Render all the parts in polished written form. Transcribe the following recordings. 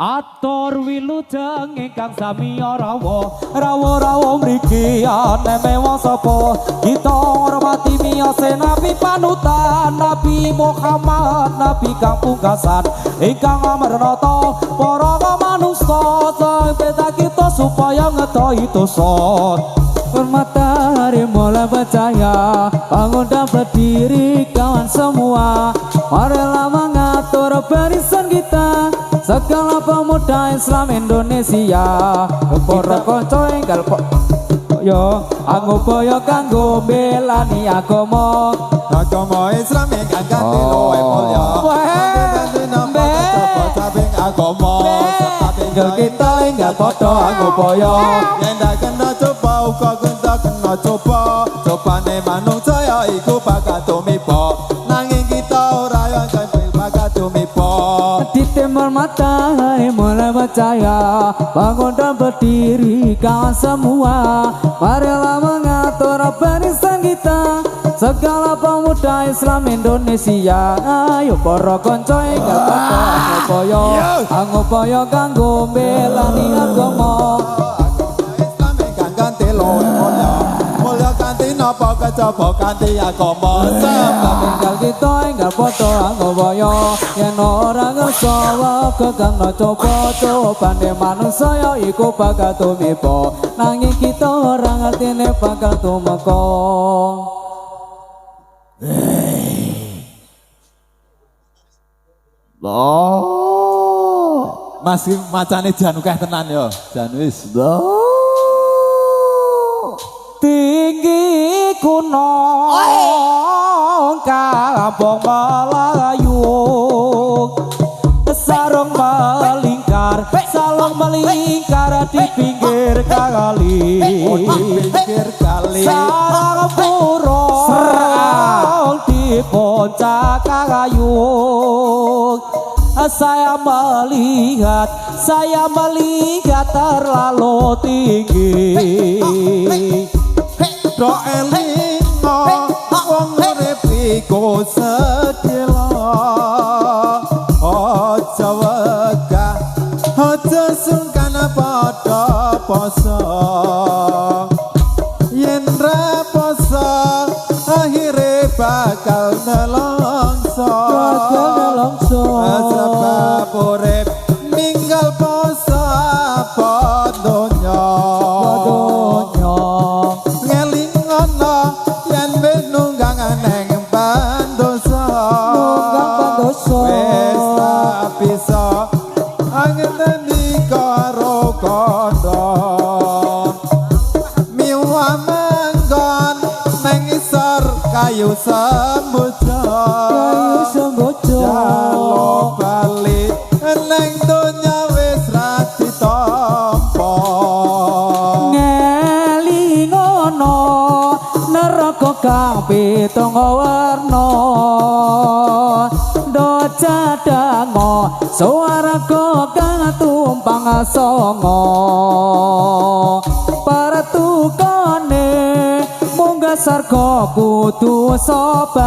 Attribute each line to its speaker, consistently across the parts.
Speaker 1: Atur wilujeng ingkang samiya rawuh mriki ana mewah sapa kita ngormati miyose nabi panutan Nabi Muhammad nabi kang pungkasan ingkang amarnata para manungsa beda kita supaya ngetohi dosa matahari mulai percaya bangun dan berdiri kawan semua marilah mengatur barisan kita segala pemuda Islam Indonesia para kanca enggal yo angupaya kanggo belani agama Islam ingkang kanthi luwih mulya agama tinggal kita enggal padha angupaya yen dak kena coba uga kena coba cobane manungsa ya iku bakal tumiba nanging kita ora yo bakal tumiba di timur matahari mulai percaya bangun dan berdiri kawan semua marilah mengatur barisan kita segala pemuda Islam Indonesia ayo para kanca enggal padha angupaya kanggo belani agama Islam ingkang kanthi luwih mulya kanthi napa kejaba kanthi agama sebab enggal kita enggal padha angupaya yen ora ngersa kekang coba-cobane manungsa ya iku bakal tumiba nanging kita ora ngertine bakal tumeka masih macane jan akeh tenan ya jan wis tinggi gunung kampung Melayu sarung melingkar salong melingkar di pinggir kali sarang burung di puncak kayung saya melihat terlalu tinggi do elingo wong urip iku sedhela aja wegah aja sungkan padha poso yen ra poso akhire bakal nelongso sebab urip minggal poso apa donya ngelingono yen wis nunggang neng pandosa wis tak bisa angeni karo kondo miwa manggon neng isor kayu semboja jalo bali neng donya wis ra ditampa ngelingono neraka kang pitung warna do cadango swarga kang tumpang songo paratukane munggah sarga kudu sabar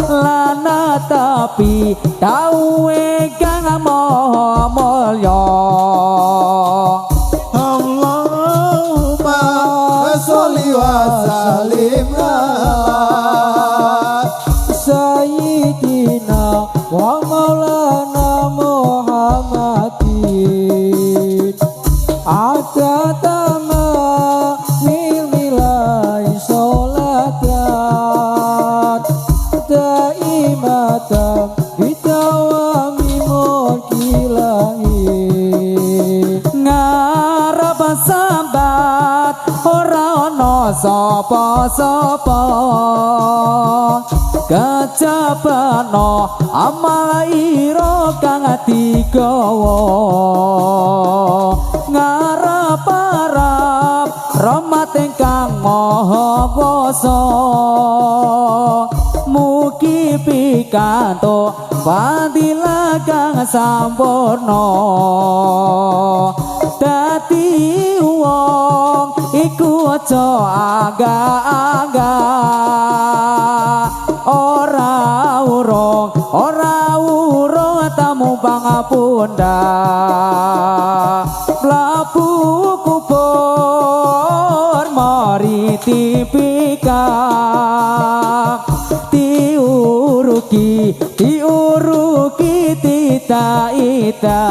Speaker 1: lana tapi dawuhe kang maha mulya Allahumma sholli wa sallim ala sayyidina wa maulana Muhammadin adatama milmilai sholatan daimatan bidawami mulkilahi ngarep sambat ora ana sapa-sapa kejabana amal ira kang digawa ngarep-arep rahmat ingkang maha kuwasa mugi pikantuk fadilah kang sampurna dadi wong iku aja angga-angga ora urung tamu bang
Speaker 2: kapunda mlabu kubur mari tipika diuruki tita ita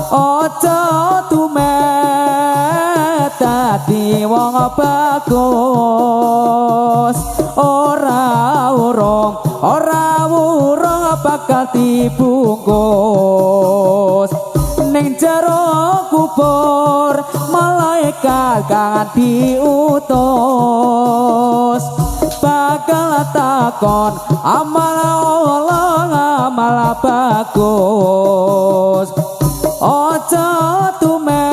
Speaker 2: ojo tumet dadi wong bagus ora urung bakal dibungkus ning jero kubur malaikat kang diutus bakal takon amal Allah amal bagus ojo tumet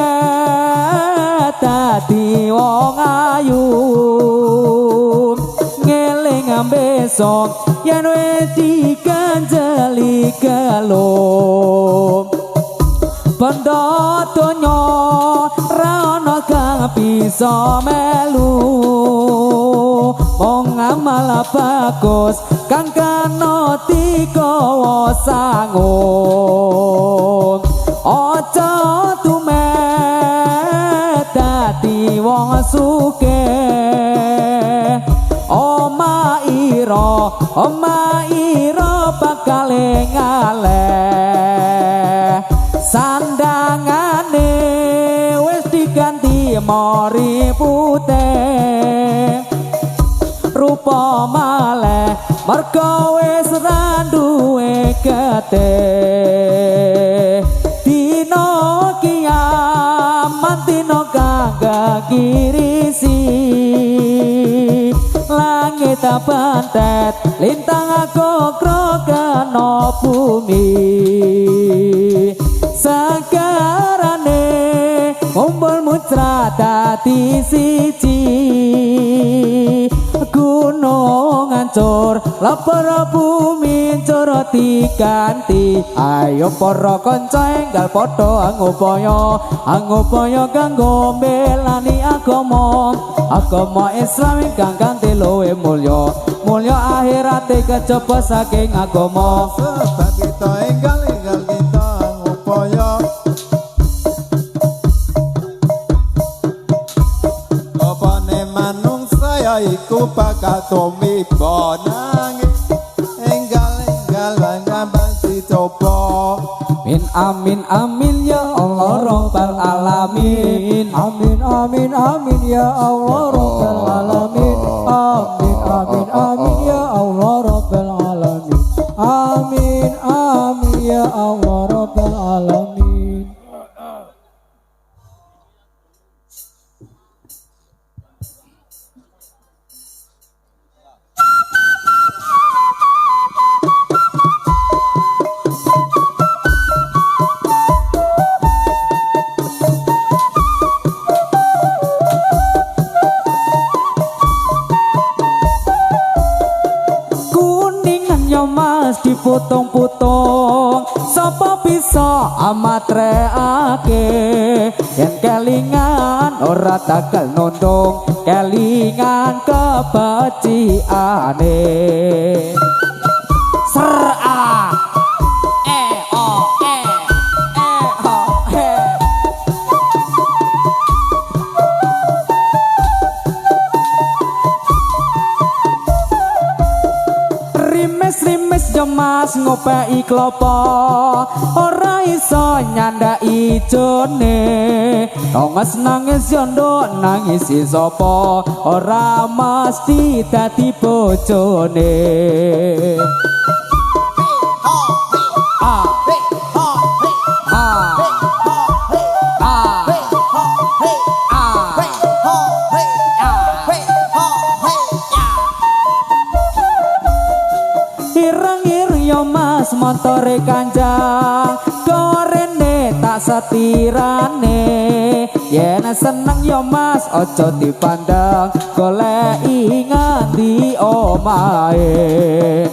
Speaker 2: dadi wong ayu ngeling besok yen wis dikanjeli galung banda donya ra ana kang bisa melu wong amal bagus kang kana dikawa sangung aja tumet dadi wong sugih oma ira bakal ngaleh sandangane wis diganti mori putih rupa maleh merga wis ra duwe getih dina kiamat dina kang kirisi langit bantet lintang kokro kena bumi sagarane ngumpul mucra dadi siji gunung hancur lapar bumi coro diganti ayo para kanca enggal padha angupaya kanggo mbelani agama Islam kang kanthi luwih mulya akhirate kejaba saking agama
Speaker 1: sebab kita enggal kita ngupaya opane manungsa ya iku bakal tumiba nanging enggal ngambang dicoba
Speaker 2: amin ya Allah rabbal alamin amin ya Allah rabbal alamin amin ya Allah rabbal alamin amin ya Allah rabbal alamin. Dipotong-potong sapa bisa amatreake yen kelingan ora takal nondong kelingan kebaciane ser a Mas ngopeki klopo ora iso nyandaki jone nangis nangis yondo nangis sapa ora mesti dadi bojone montore kanjang korene tak setirane yen seneng yo mas ojo dipandang goleki nganti omahe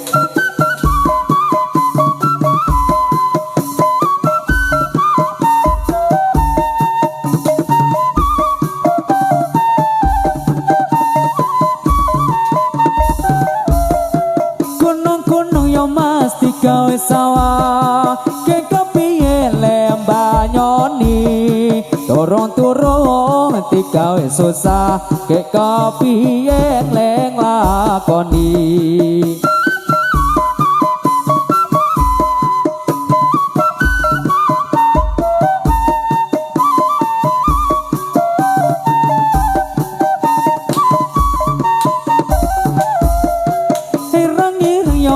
Speaker 2: gawe sawah urung digawe susah kek kepiye leng lakoni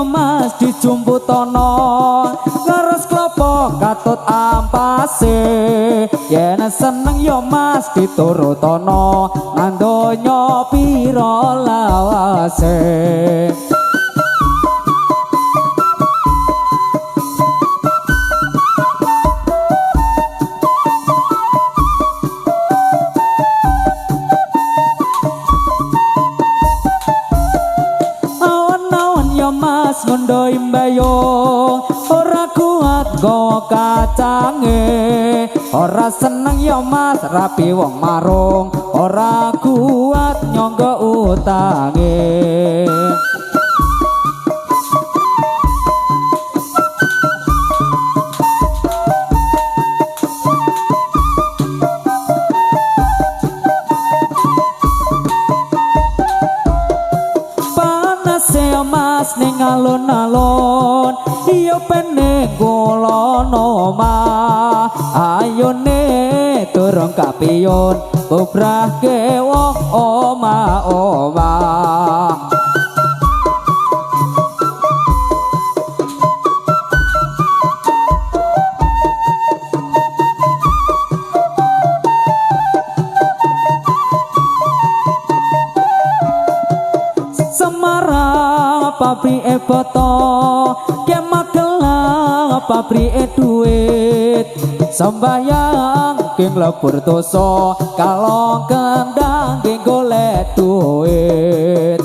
Speaker 2: Mas dijumputono ngeres klopo katut ampase yen seneng yo mas diturutono nang donya pira lawase mas ngondo imbayong ora kuat go kacange ora seneng ya mas rapi wong marung ora kuat nyangga utange mas ning alun-alun iya peneng kula nomah ayone durung kapiyun bubrahke wong omah-omah pabrik boto kemagelang pabrik duit sembayang king lebur dosa kalau kendang king golek duit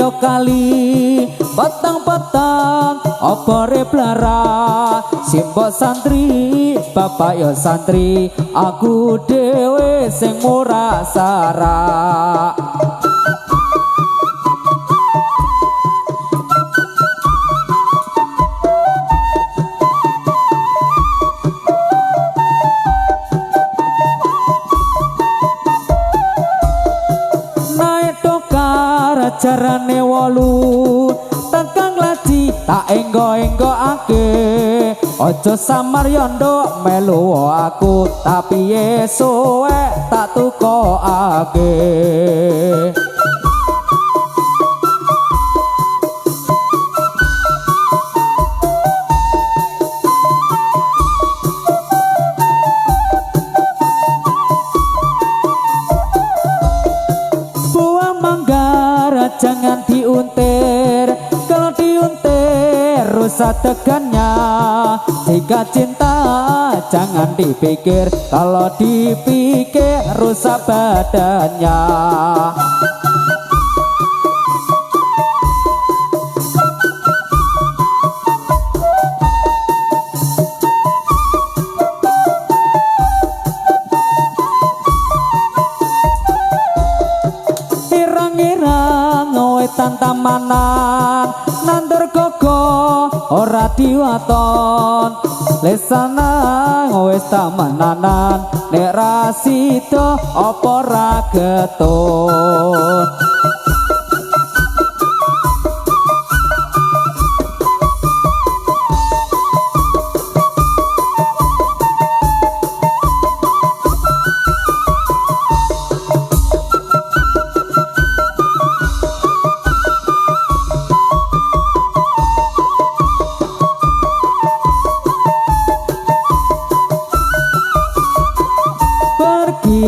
Speaker 2: yo kali petang-petang opore blara simbok santri bapak yo santri aku dewe sing ora sarak jarane wolu tekan laji tak enggo-enggokake aja samar yo nduk melu aku tapi esuk tak tukokake jangan diuntir kalau diuntir rusak tegannya jika cinta jangan dipikir kalau dipikir rusak badannya tantamanan nandur gogo ora diwaton lesana wis tamanan nek ra sida apa ra getun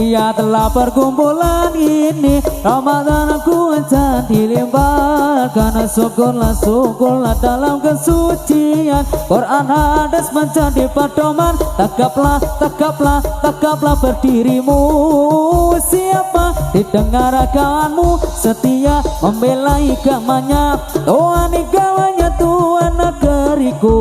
Speaker 2: Ia telah perkumpulan ini Ramadan aku jadi limpah karena syukurlah dalam kesucian Quran hadis menjadi pedoman tegaplah berdirimu siapa didengar agawanmu setia membela agamanya Tuhan agamanya Tuhan negeriku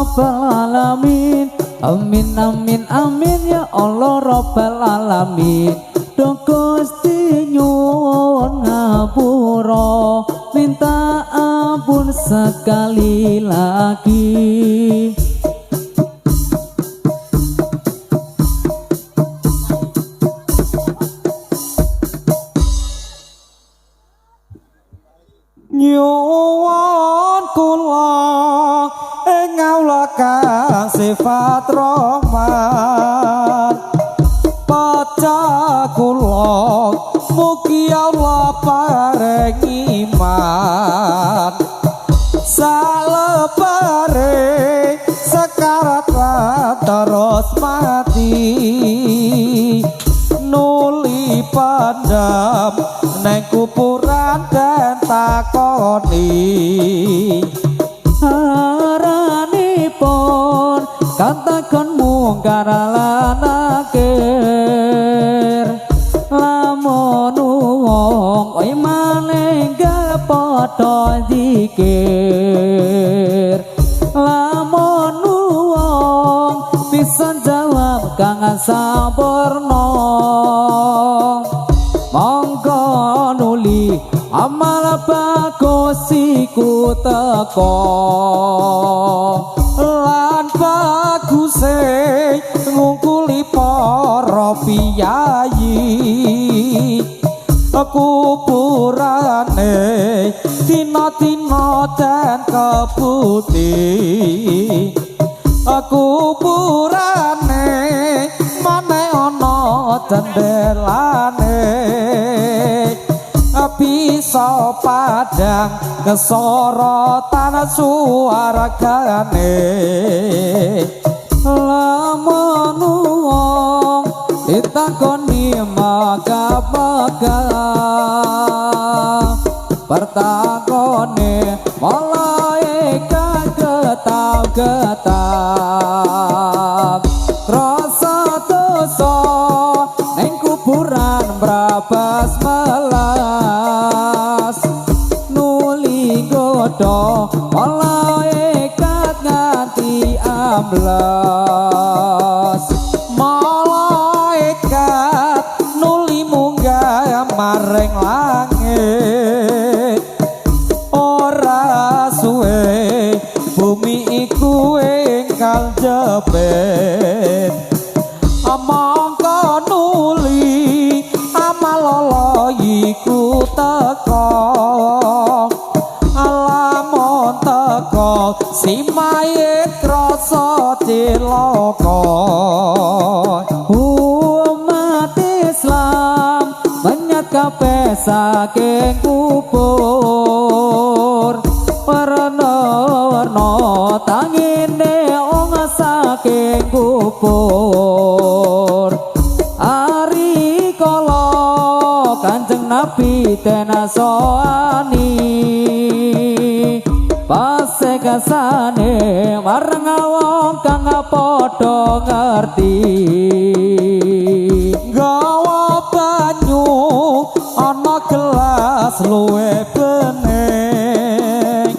Speaker 2: Rabbal Alamin. Amin amin amin ya Allah Rabbal Alamin. Do Gusti nyuwun ngapura, minta ampun sekali lagi.
Speaker 1: Nyuwun kula ing Allah kang sifat rahmat, paca kula mugi Allah paring iman, salebare sekarat lan terus mati, nuli pandam neng kuburan dan takoni haranipun kantakon mungkar lan nakir, lamun wong imane gak padha zikir, lamun wong bisa jawab kang sampurna, monggo nuli amal bagus iku teko, lan baguse ngungkuli para piyayi, kuburane dina-dina dan keputi, kuburane mane ana jendelane, bisa padang kesorotan suaragane, lamun wong ditakoni megah-megah, pertakone malaikat getak-getak, rasa dosa ning kuburan brabas melas, nuli godho malaikat nganti amblas, malaikat nuli munggah maring langit, ora suwe bumi iku engkal jebet, mongko nuli amal Allah iku teko, lamun teko si mayit krasa cilaka, umat Islam menyat kabeh saking kubur, warna-warna tangine wong saking kubur, ari kala Kanjeng Nabi tenasoani, pas kasane marang wong kang padha ngerti, gawa banyu ana gelas luwe bening,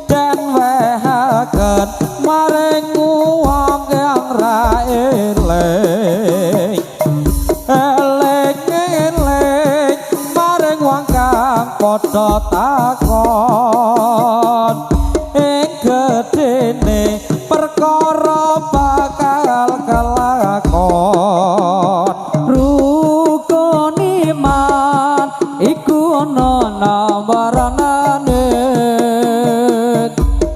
Speaker 1: dan wehaken maring wong kang ra eling, eling-eling maring wong kang padha takon, ing gedene perkara bakal kelakon, rukun iman iku ana nomorane,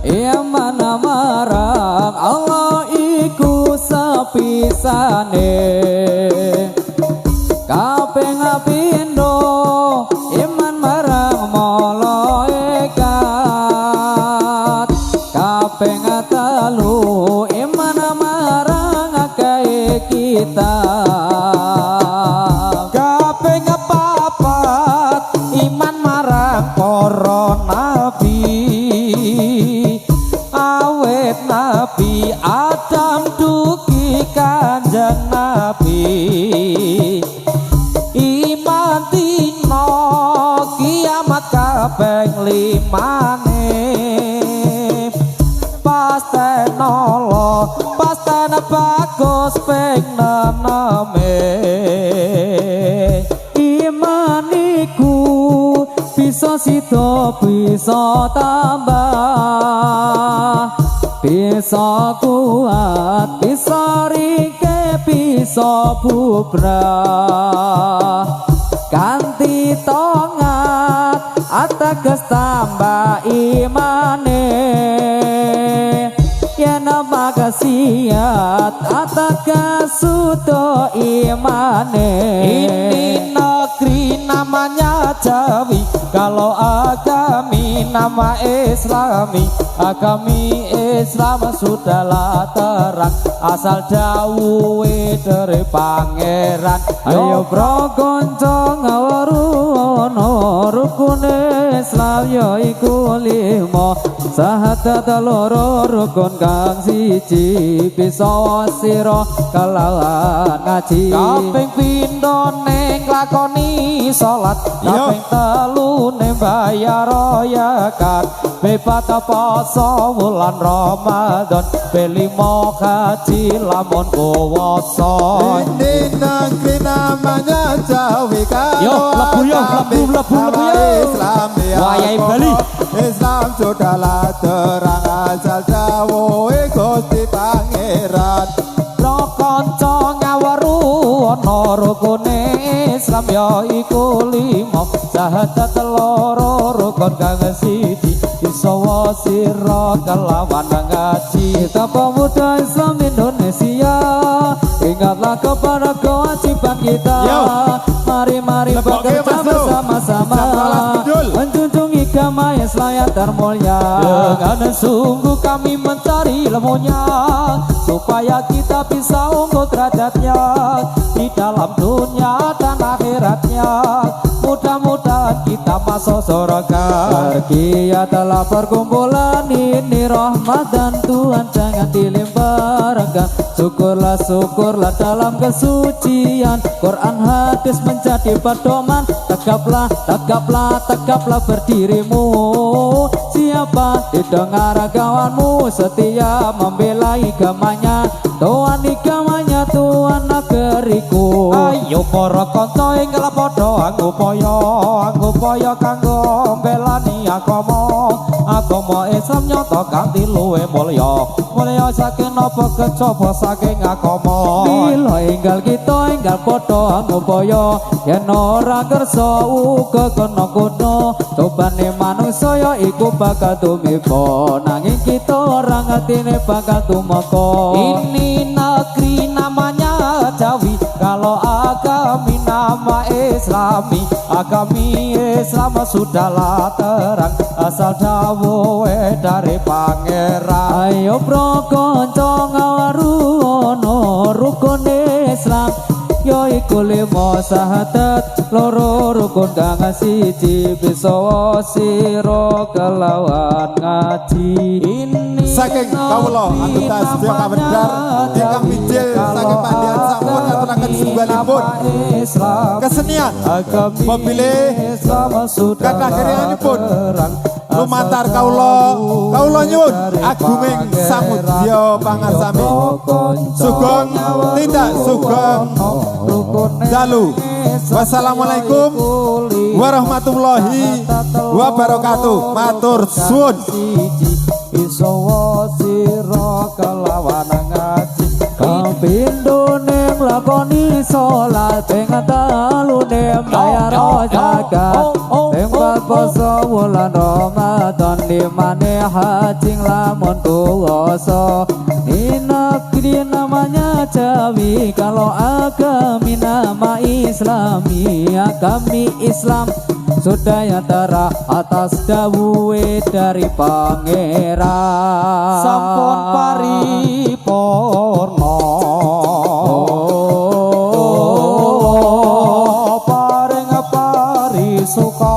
Speaker 1: iman marang Allah iku sepisane, kaping pindho iman marang malaikat, kaping telu iman marang akeh kita, kaping papat iman marang para nabi, awet nabi Adam dugi Kanjeng Nabi, iman dina kiamat kaping limane, pasteno
Speaker 2: bagus pengename imaniku bisa sida bisa tambah bisa kuat bisa ringke bisa bubrah ganti tongat ateges tambah imane ya nama kasiat ateges sudo imane ini negeri namanya Jawi kalau agami nama Islami agami Islam sudahlah terang asal dawuhe dari pangeran ayo bro konco ngawaru ono rukun Islam ya iku limo sahadat loro rukun kang siji bisa sira kalawan ngaji kaping pindho ning lakoni salat kaping telu ning bayar zakat bebat poso wulan Ramadan belimo haji lamun puasa
Speaker 1: ini negeri namanya Jawi kalau
Speaker 2: lebu
Speaker 1: Islam
Speaker 2: wayai Bali
Speaker 1: Islam sudahlah terang asal dawuhe Gusti Pangeran
Speaker 2: kanca ngawaru ana rukune Islam ya iku limo syahadat loro rukun kang siji isawa sira kelawan ngaji kita pemuda Islam Indonesia ingatlah kepada kewajiban kita mari bekerja bersama-sama menjunjung agama Islam yang termulia dengan sungguh kami mencari ilmunya supaya kita bisa unggul derajatnya di dalam dunia dan akhiratnya mudah-mudahan kita masuk surga pergi adalah perkumpulan ini rahmat dan Tuhan jangan dilemparkan syukurlah dalam kesucian Quran hadis menjadi pedoman tegaplah berdirimu siapa didengar kawanmu setia membela agamanya Tuhan agamanya Tuhan negeriku ayo para kanca ing padha angupaya kanggo mbelani agama Islam nyata kanthi luwih mulya saking napa kecapa saking agama bila enggal kita enggal padha angupaya yen ora kersa uga kena kuno cobane manungsa ya iku bakal tumiba nanging kita ora ngertine bakal tumeka ini negeri namanya Jawi kalau agami nama Islami agami Islam sudahlah terang asal dawuhe dari pangeran ayo bro kanca ngawaru ono rukun Islam yo iku limo syahadat loro rukun kang siji bisa sira kelawan ngaji ini
Speaker 1: saking kawula anggota sedaya kawedhar ingkang mijil saking pandian sampun ngaturaken sunggalipun kesenian mobile kathah karyanipun lumantar kawula nyuwun agunging samudya pangarsami sugeng tindak sugeng dalu wassalamualaikum warahmatullahi wabarakatuh matur suwun isawa sira kelawan ngaji kapindho ning lakoni salat ping telu ning bayar zakat ping poso wulan Ramadan dimane haji lamun puasa di negeri namanya Jawi kalau agami nama Islami agami Islam sudah yang tera atas dawuhe dari pangeran sampun paripurna paring parisuka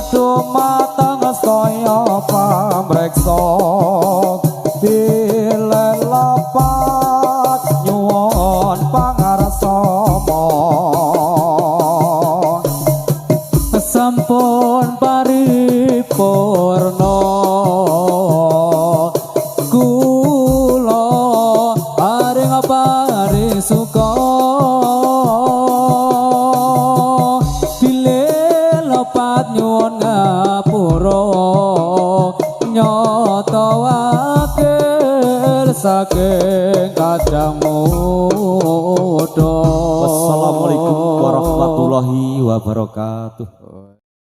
Speaker 1: dumateng sedaya pamreksa dilelepat nyuwun pangarsama sampun paripurna
Speaker 2: wakil saking kadang muda.
Speaker 3: Wassalamualaikum warahmatullahi wabarakatuh.